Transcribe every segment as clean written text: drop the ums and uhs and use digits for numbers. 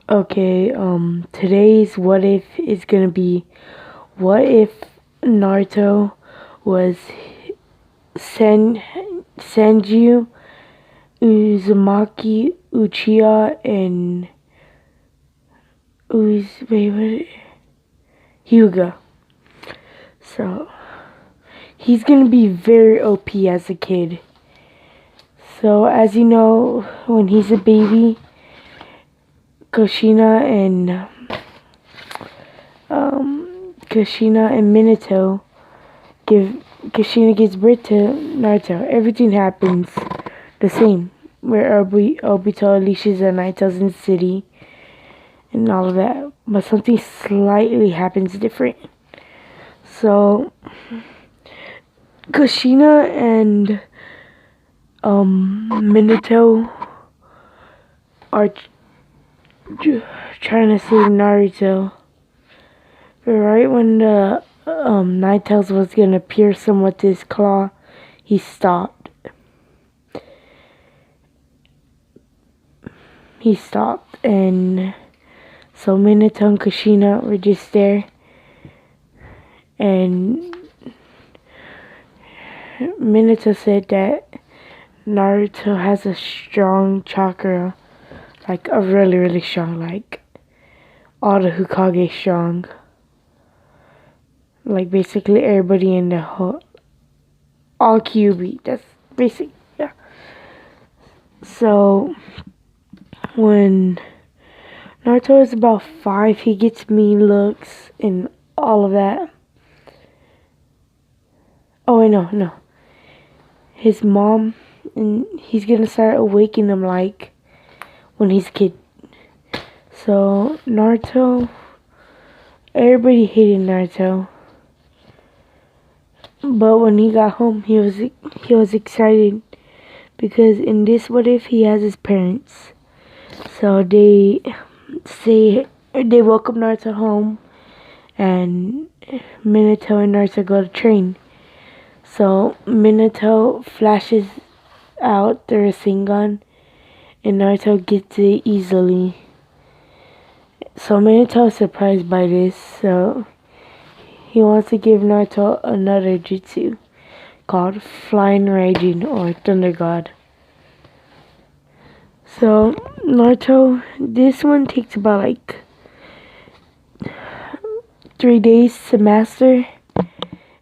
Okay, today's what if is gonna be what if Naruto was Senju, Uzumaki, Uchiha, and Hyuga. So he's gonna be very OP as a kid. So as you know, when he's a baby, Kushina and Minato give Kushina gives birth to Naruto. Everything happens the same. Where Obito unleashes the Naruto's in the city and all of that. But something slightly happens different. So Kushina and Minato are trying to save Naruto. But right when the Ninetales was gonna pierce him with his claw, he stopped. And so Minato and Kushina were just there, and Minato said that Naruto has a strong chakra, like a really, really strong, like all the Hokage strong. Like basically everybody in the whole, all QB, that's basic, yeah. So when Naruto is about 5, he gets mean looks and all of that. Oh wait, no. His mom, and he's gonna start awakening him like when he's a kid. So Naruto, everybody hated Naruto. But when he got home, he was excited because in this what if he has his parents. So they welcome Naruto home, and Minato and Naruto go to train. So Minato flashes out the Rasengan, and Naruto gets it easily. So Minato is surprised by this, so he wants to give Naruto another jutsu called Flying Raging or Thunder God. So Naruto, this one takes about like 3 days to master,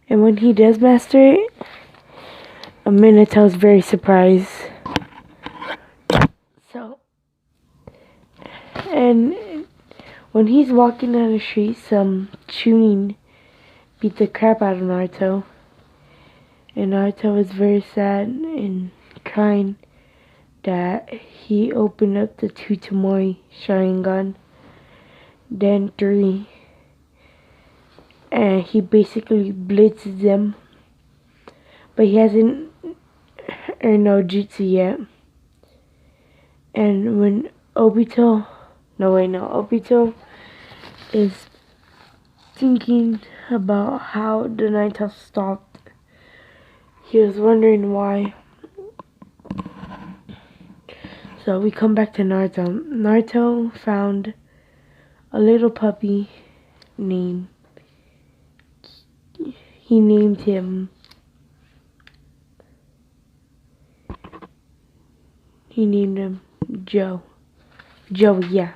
and when he does master it, Minato is very surprised. So, and when he's walking down the street, some Chunin beat the crap out of Naruto. And Naruto was very sad and crying that he opened up the two Tomoe Sharingan, then 3, and he basically blitzes them. But he hasn't earned no jutsu yet. And when Obito is thinking about how the Naruto stopped. He was wondering why. So we come back to Naruto. Naruto found a little puppy named. He named him. Joe. Joey, yeah.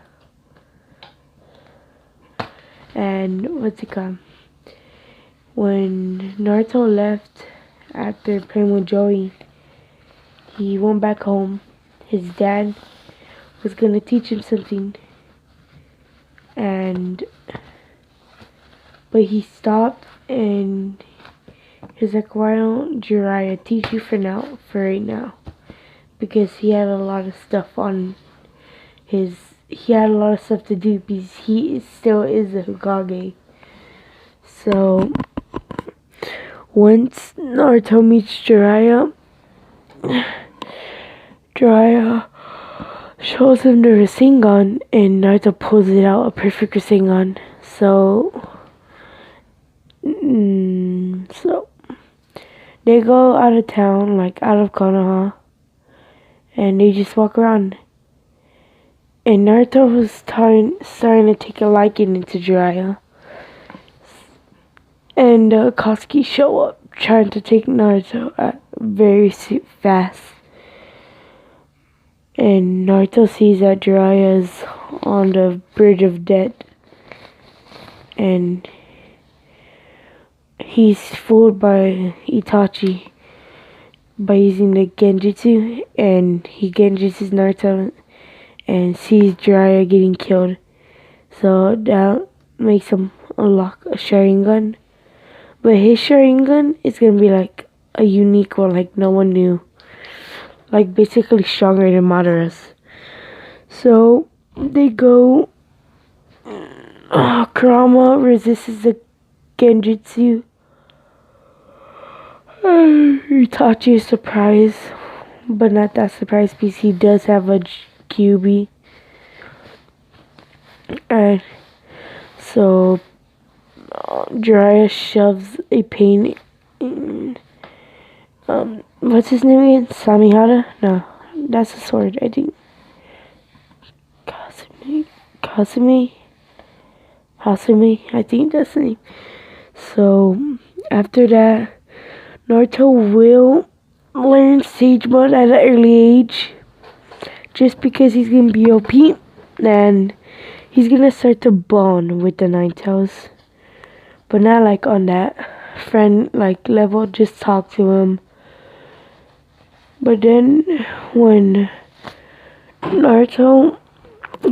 And what's it called? When Naruto left after playing with Joey, he went back home. His dad was gonna teach him something, but he stopped and he's like, "Why don't Jiraiya teach you for right now?" Because he had a lot of stuff to do because he still is a Hokage. So once Naruto meets Jiraiya shows him the Rasengan, and Naruto pulls it out, a perfect Rasengan. So they go out of town, like out of Konoha, and they just walk around. And Naruto was starting to take a liking into Jiraiya. And Katsuki show up trying to take Naruto very fast. And Naruto sees that Jiraiya is on the bridge of death. And he's fooled by Itachi by using the Genjutsu. And he Genjutsus Naruto and sees Jiraiya getting killed. So that makes him unlock a Sharingan. But his Sharingan is gonna be like a unique one, like no one knew. Like basically stronger than Madara's. So they go. Kurama resists the Genjutsu. Itachi is surprised, but not that surprised because he does have a QB. And so Jiraiya shoves a pain in, what's his name again? Samihara? No, that's a sword, I think. Hasumi, I think that's the name. So after that, Naruto will learn Sage Mode at an early age, just because he's gonna be OP, and he's gonna start to bond with the Nine Tails, but not like on that friend like level. Just talk to him. But then when Naruto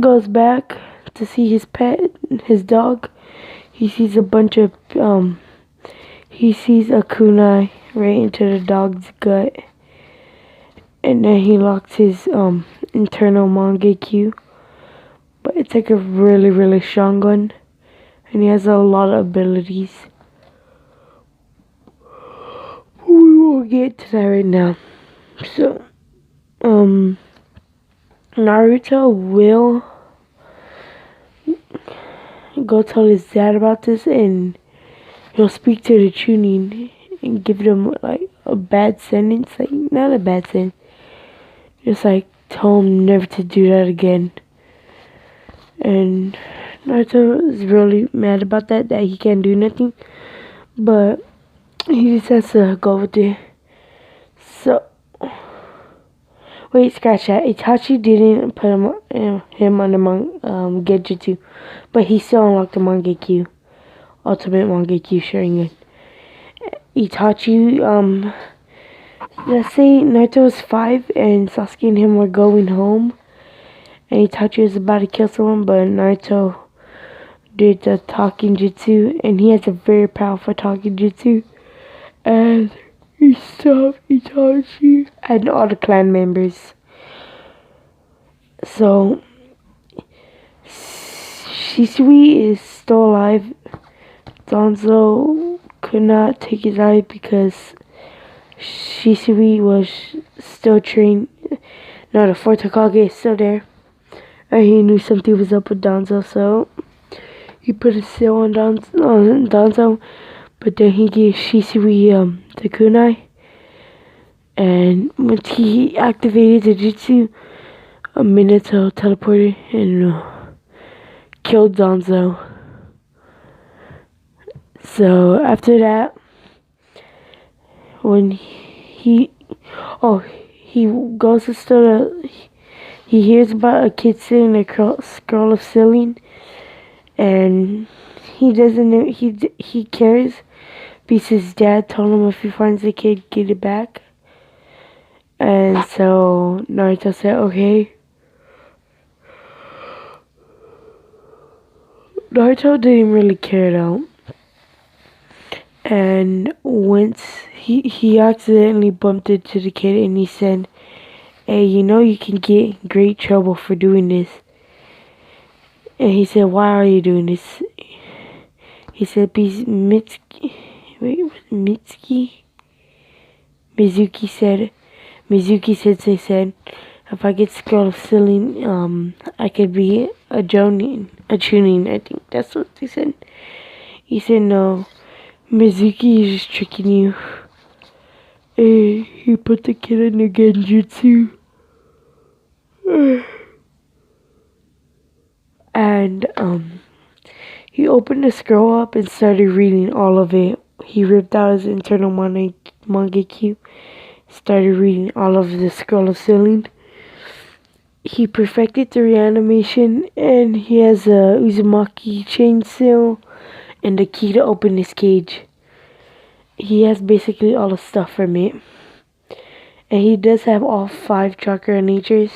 goes back to see his pet, his dog, he sees a bunch of he sees a kunai right into the dog's gut, and then he locks his internal Mangekyo, but it's like a really strong one, and he has a lot of abilities. We won't get to that right now. So Naruto will go tell his dad about this, and he'll speak to the Chunin and give them like a bad sentence, like not a bad sentence, just like tell him never to do that again. And Naruto is really mad about that he can't do nothing, but he just has to go with it. So wait, scratch that. Itachi didn't put him on the Genjutsu, but he still unlocked the Mangekyo, Ultimate Mangekyo Sharingan. Itachi, let's say Naruto was 5 and Sasuke and him were going home, and Itachi was about to kill someone, but Naruto did the talking jutsu, and he has a very powerful talking jutsu, and he stopped Itachi and all the clan members. So Shisui is still alive. Danzo could not take his life because Shisui was still trained. No, the fourth Hokage is still there. And he knew something was up with Danzo, so he put a seal on Danzo. But then he gave Shisui the kunai. And once he activated the jutsu, a Minato teleported and killed Danzo. So after that, when he goes to he hears about a kid sitting in a scroll of ceiling, and he doesn't know, he cares because his dad told him if he finds the kid, get it back. And so Naruto said, okay. Naruto didn't really care though. And once he accidentally bumped into the kid, and he said, hey, you know you can get in great trouble for doing this. And he said, why are you doing this? He said, because Mizuki said, if I get scroll of ceiling, I could be a Chunin, I think that's what they said. He said, no, Mizuki is just tricking you. He put the kid in the Genjutsu. And he opened the scroll up and started reading all of it. He ripped out his internal mangekyo, started reading all of the scroll of sealing. He perfected the reanimation, and he has a Uzumaki chain seal and the key to open his cage. He has basically all the stuff from it. And he does have all 5 chakra natures.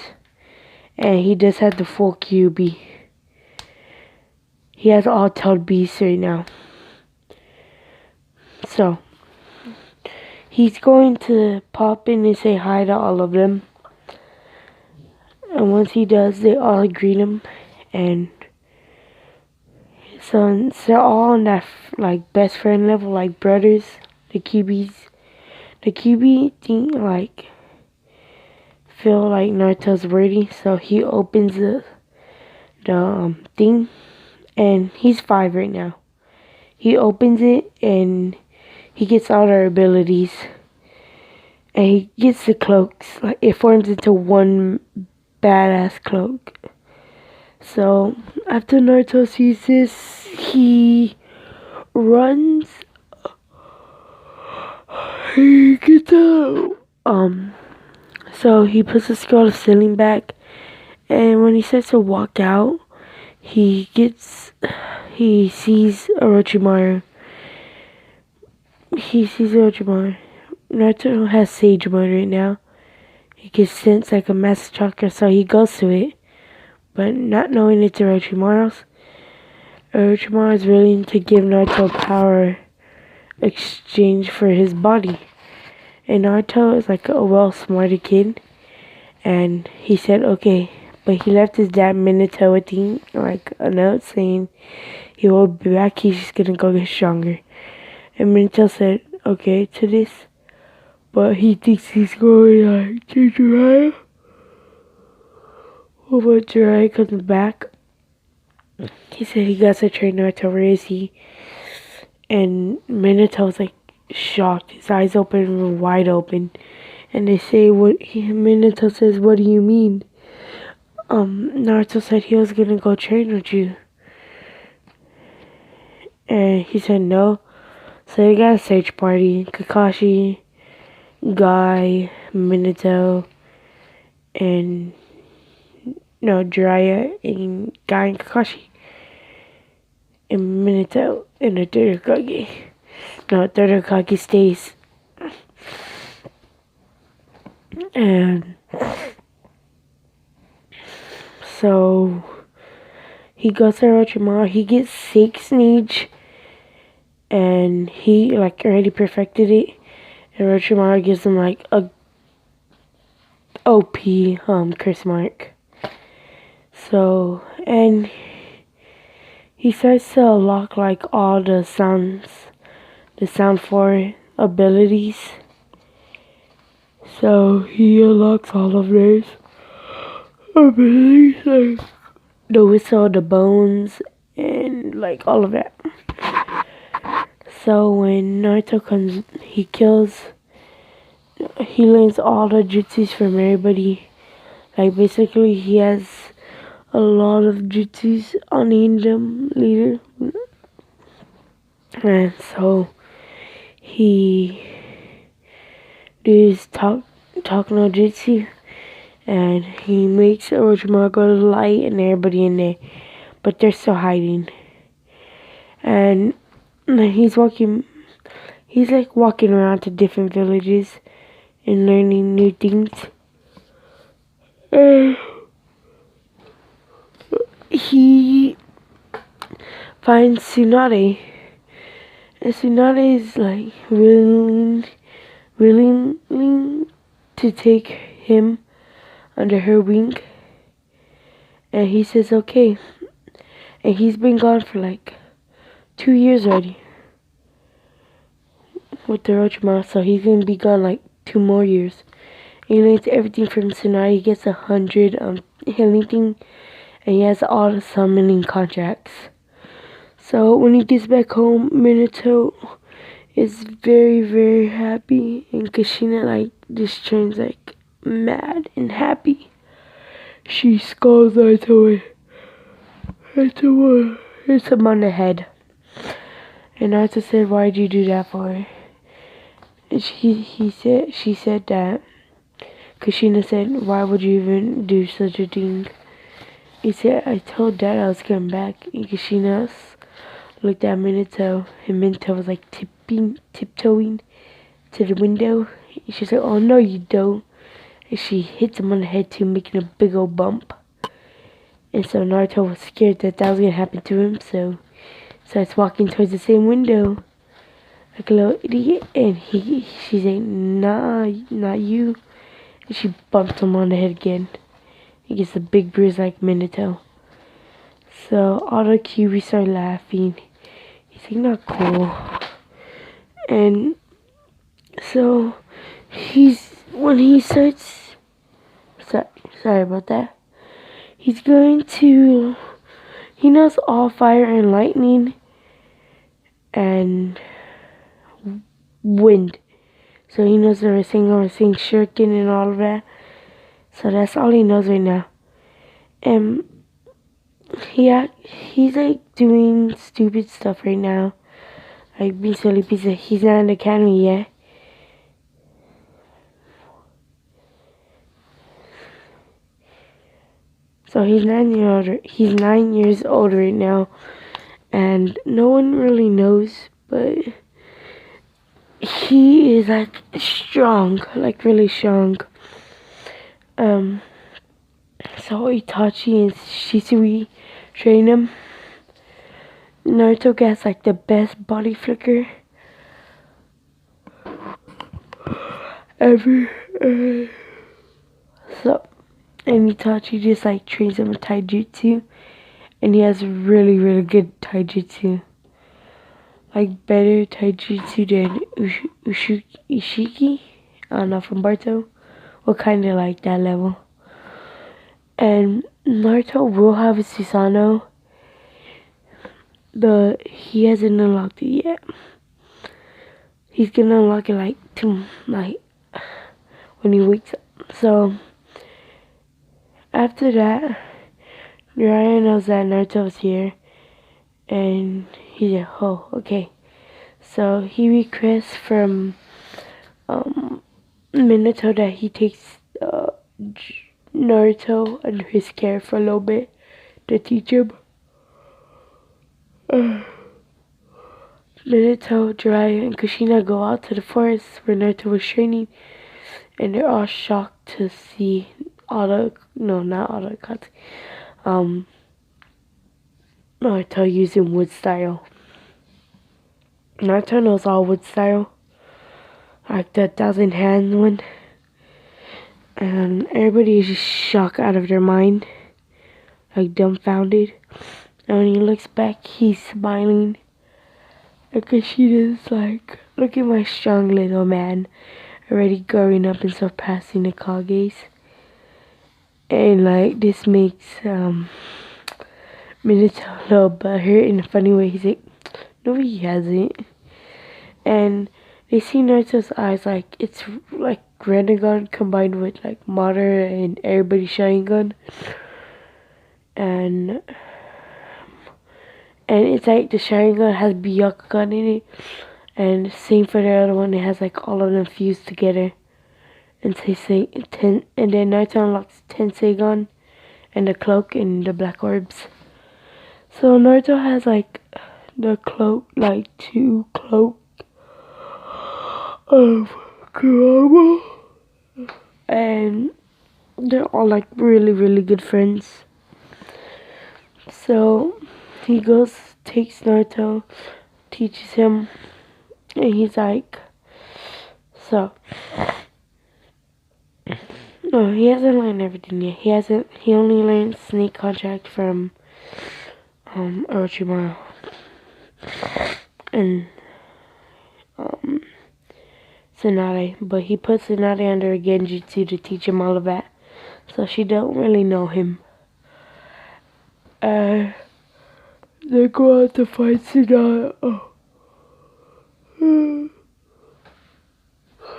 And he does have the full QB. He has all tailed beasts right now. So, he's going to pop in and say hi to all of them. And once he does, they all greet him. And so they're all on that like best friend level, like brothers, the QBs. The QB think like feel like Naruto's worthy, so he opens the thing, and he's 5 right now. He opens it and he gets all their abilities, and he gets the cloaks. Like it forms into one badass cloak. So after Naruto sees this, he runs. He gets out. So he puts the scroll of sealing back, and when he starts to walk out, he sees Orochimaru. Naruto has Sage Mode right now. He can sense like a master chakra, so he goes to it, but not knowing it's Orochimaru's. Orochimaru is willing to give Naruto power exchange for his body. And Naruto is like a well-smarted kid, and he said okay, but he left his dad Minato a thing, like a note saying he will be back, he's just gonna go get stronger. And Minato said okay to this, but he thinks he's going like to Jiraiya. When Jiraiya comes back, he said he got to train Naruto. Where is he? And Minato's like shocked. His eyes open wide open. And they say, Minato says, what do you mean? Naruto said he was gonna go train with you. And he said no. So they got a search party. Kakashi, Guy, Minato, and Jiraiya, and Guy and Kakashi. And Minato and the third Hokage. No, third Hokage stays. And so he goes to Orochimaru. He gets 6 Neige, and he like already perfected it. And Orochimaru gives him like a OP curse mark. So, and he starts to unlock like all the sound 4 abilities. So he unlocks all of those abilities, like the whistle, the bones, and like all of that. So when Naruto comes, he learns all the jutsus from everybody. Like basically he has a lot of jutsus on the Indom leader. And so he does talk no jutsu, and he makes Orochimaru go to the light and everybody in there, but they're still hiding. And he's like walking around to different villages and learning new things. He finds Tsunade, and Tsunade is like willing to take him under her wing, and he says okay. And he's been gone for like 2 years already with the Orochimaru, so he's gonna be gone like 2 more years. And he learns everything from Tsunade. He gets 100 healing thing, and he has all the summoning contracts. So when he gets back home, Minato is very, very happy, and Kushina like just turns like mad and happy. She scolds Naruto away. hits him on the head. And Naruto said, "Why'd you do that for?" And she said that Kushina said, "Why would you even do such a thing?" He said, "I told Dad I was coming back." And Kushina looked at Minato, and Minato was like tiptoeing to the window. She said, "Oh no, you don't." And she hits him on the head too, making a big old bump. And so Naruto was scared that that was gonna happen to him, so starts walking towards the same window like a little idiot. And she's like, "Nah, not you." And she bumped him on the head again. He gets a big bruise like Minato. So all the Kyuubi start laughing. He's like, "Not cool." And so when he starts, sorry about that. He's going to, he knows all fire and lightning and wind. So he knows the Rasengan, Shuriken, and all of that. So that's all he knows right now. And he's like doing stupid stuff right now. Like being silly pizza. He's not in the academy yet. So he's 9 years old right now. And no one really knows, but he is like strong, like really strong. So Itachi and Shisui train him. Naruto gets like the best body flicker ever. So, and Itachi just like trains him with taijutsu, and he has really, really good taijutsu. Like better taijutsu than Ishiki. I don't know, from Barto. Well, kind of like that level. And Naruto will have a Susanoo. He hasn't unlocked it yet. He's gonna unlock it like tonight when he wakes up. So after that, Jiraiya knows that Naruto's here, and he's like, "Oh, okay." So he requests from Minato that he takes Naruto under his care for a little bit to teach him. Minato, Jiraiya, and Kushina go out to the forest where Naruto was training, and they're all shocked to see not all the cuts. Naruto using wood style. Naruto knows all wood style, like the 1,000 hand one, and everybody is just shocked out of their mind, like dumbfounded. And when he looks back, he's smiling. And Kushina's like, "Look at my strong little man, already growing up and surpassing the Kages." And like this makes Minato a little butthurt in a funny way. He's like, "No, he hasn't." And they see Naruto's eyes like it's like Rinnegan combined with like Madara and everybody's Sharingan. And it's like the Sharingan has Byakugan in it. And same for the other one, it has like all of them fused together. And and then Naruto unlocks Tenseigan and the cloak and the black orbs. So Naruto has like the cloak, like 2 cloak of Kurama. And they're all like really, really good friends. So he takes Naruto, teaches him, and he's like, no, he hasn't learned everything yet. He only learned snake contract from Orochimaru. And Tsunade, but he puts Tsunade under a Genjutsu to teach him all of that. So she don't really know him. They go out to fight Tsunade.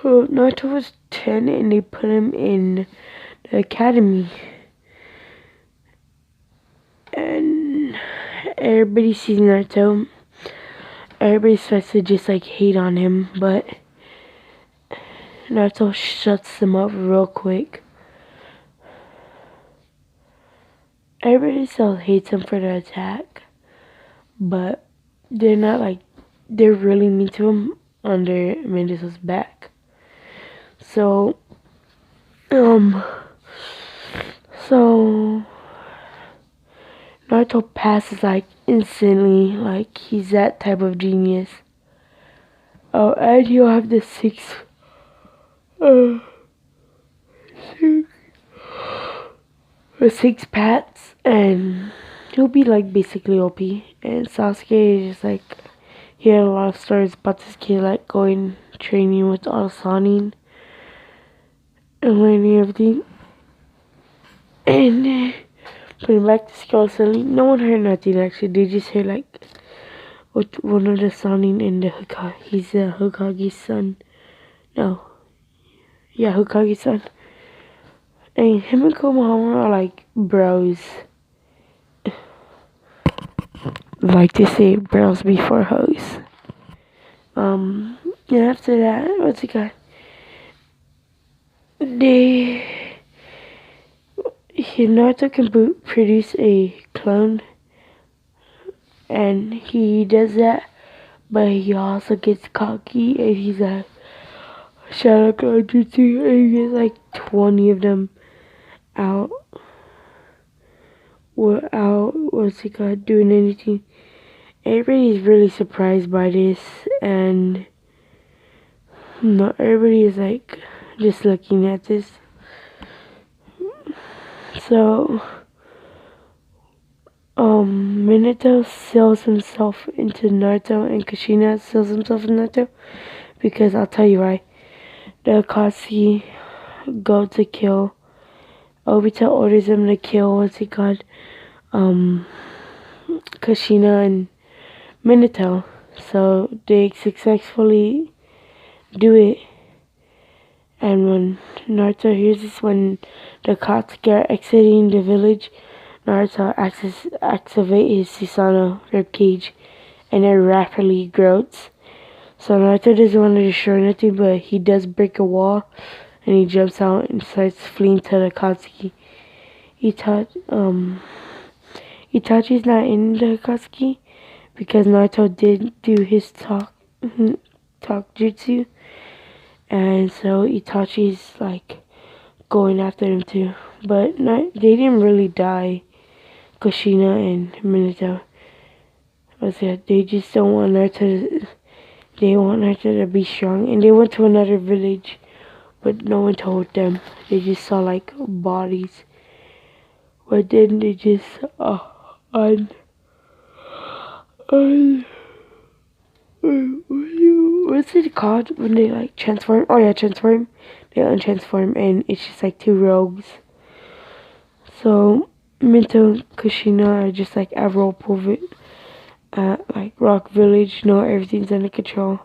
Naruto was 10 and they put him in the academy. And everybody sees Naruto. Everybody starts to just like hate on him, but Naruto shuts them up real quick. Everybody still hates him for the attack, but they're not like, they're really mean to him under Mendesa's back. So, so Naruto passes like instantly, like he's that type of genius. Oh, and he'll have the uh, six pats, and he'll be like basically OP. And Sasuke is just like, he had a lot of stories about this kid like going training with all Sanin and learning everything. And putting back to school suddenly, no one heard nothing actually. They just heard like with one of the Sanin and the Hokage. He's the Hokage's son. No. Yeah, Hokage's son. And him and Konohama are like bros. Like to say bros before hoes. And after that, what's it got? Naruto can produce a clone, and he does that, but he also gets cocky, and he's like, Shadow Clone Jutsu, and he gets like 20 of them out without, what's it called, doing anything. Everybody's really surprised by this, and not everybody is like just looking at this. So, Minato sells himself into Naruto, and Kushina sells himself into Naruto, because I'll tell you why. The Akatsuki go to kill. Obito orders them to kill, what's he called? Kushina and Minato. So they successfully do it. And when Naruto hears this, when the Akatsuki are exiting the village, Naruto activates his Susanoo ribcage, and it rapidly grows. So Naruto doesn't want to destroy nothing, but he does break a wall, and he jumps out and starts fleeing to the Akatsuki. Itachi's not in the Akatsuki because Naruto did do his talk jutsu, and so Itachi's like going after him too. But they didn't really die, Kushina and Minato. They just don't want Naruto. They want Naruto to be strong, and they went to another village, but no one told them. They just saw like bodies, but then they just what's it called when they like transform? Oh yeah, transform. They untransform, and it's just like two rogues. So Minto and Kushina are just like at Whirlpool at like Rock Village. No, everything's under control.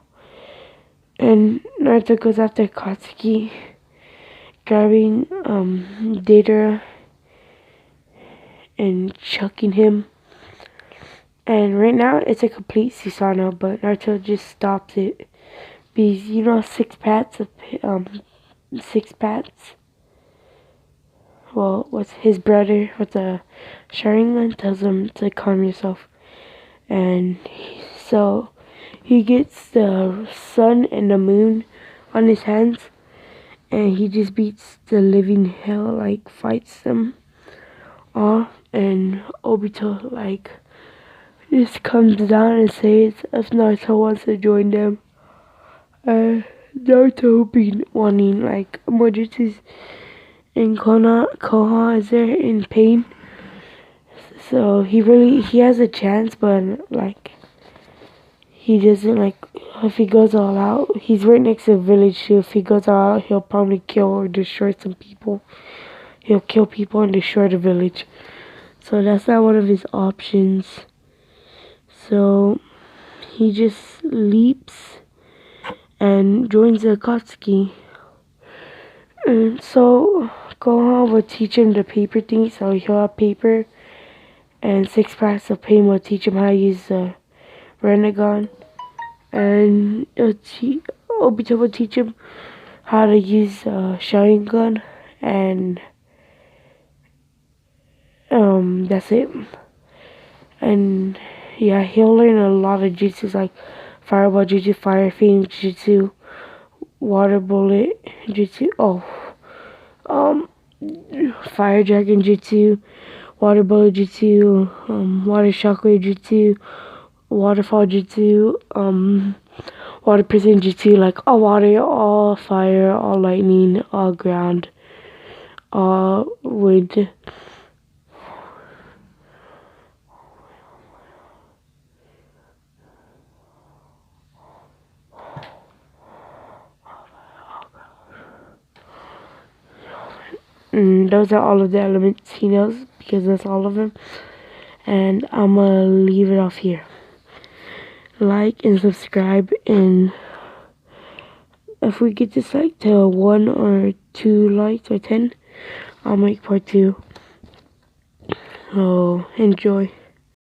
And Naruto goes after Katsuki, grabbing Deidara and chucking him. And right now it's a complete Susanoo, but Naruto just stops it. Because you know six pats. Well, what's his brother with the Sharingan tells him to calm yourself. And so he gets the sun and the moon on his hands, and he just beats the living hell, like fights them all. And Obito like just comes down and says if Naruto wants to join them. Naruto been wanting like emergencies, and Koha is there in pain. So he has a chance, but like he doesn't like, if he goes all out, he's right next to the village too. If he goes all out, he'll probably kill or destroy some people. He'll kill people and destroy the village. So that's not one of his options. So he just leaps and joins the Akatsuki. And so Gohan will teach him the paper thing, so he'll have paper, and 6 packs of pain will teach him how to use the Renegon. And Obito will teach him how to use Sharingan, and that's it. And yeah, he'll learn a lot of jutsus like Fireball Jutsu, Fire Fiend Jutsu, Water Bullet Jutsu. Fire Dragon Jutsu, Water Bullet Jutsu, Water Shockwave Jutsu, Waterfall Jutsu, Water Prison Jutsu, like all water, all fire, all lightning, all ground, all wind. And those are all of the elements he knows, because that's all of them. And I'm gonna leave it off here. Like and subscribe, and if we get this like to 1 or 2 likes or 10, I'll make part 2. So enjoy.